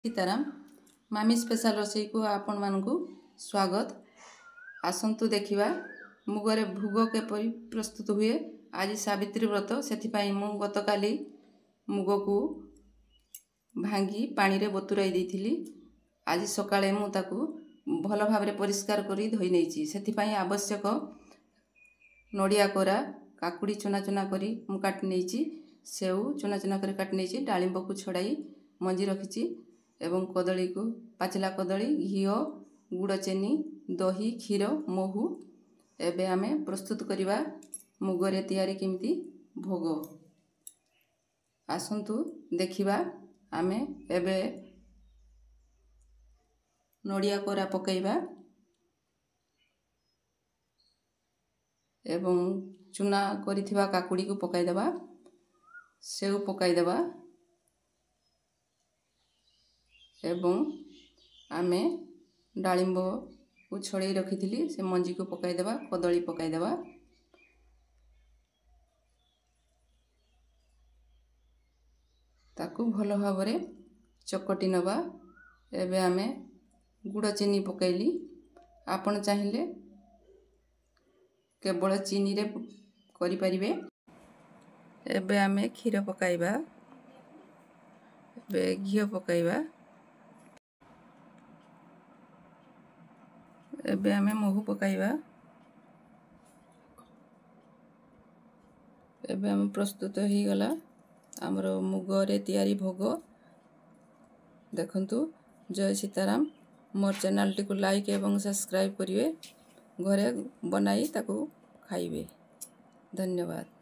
सीताराम मामी स्पेशल रोसई को आपण मानकु स्वागत। आसंतु देखिबा मुगरे भोग केपरि प्रस्तुत हुए। आज सावित्री व्रत सेथिपाई मु गतकाली मुग को भांगी पानी रे बतुराई देइथिली। आज सकाळे मु ताकू भल भाबरे परिष्कार करी धोई नेइची। सेथिपाई आवश्यक नडिया कोरा काकुड़ी चुना चुना करी मु काटि नेइची। सेउ चुना चुना करी काटि नेइची। डालिंब को छड़ाई मंजी रखिची एवं कदली को पाचिला कदली घिओ गुड़ चेनी दही क्षीर महू एबे आमे प्रस्तुत करिबा मुगरे तैयारी केमिति भोग। आसंतु देखिबा आमे एबे नडिया कोरा पकाइबा एवं चुना करिथिबा काकुड़ी को पकाइ देबा सेउ पकाइ देबा एवं आमे डालिंब को छड़े रखी से मंजी को पकाइ देबा कदली पकाइ देबा ताकू भल भाबरे चकटी नबा। एबे आमे गुड़ चीनी पकाइली। आपण चाहिए केवल चीनी रे करि परिबे। एबे आमे क्षीर पकाइबा एबे घिओ पकाइबा एबे आमे महू पकाइबा। एबे आमे प्रस्तुत ही गला हमरो मुगरे तैयारी भोग। देखंतु जय सीताराम। मोर चैनल टी को लाइक एवं सब्सक्राइब करिवे। घरे बनाई ताकू खाइबे। धन्यवाद।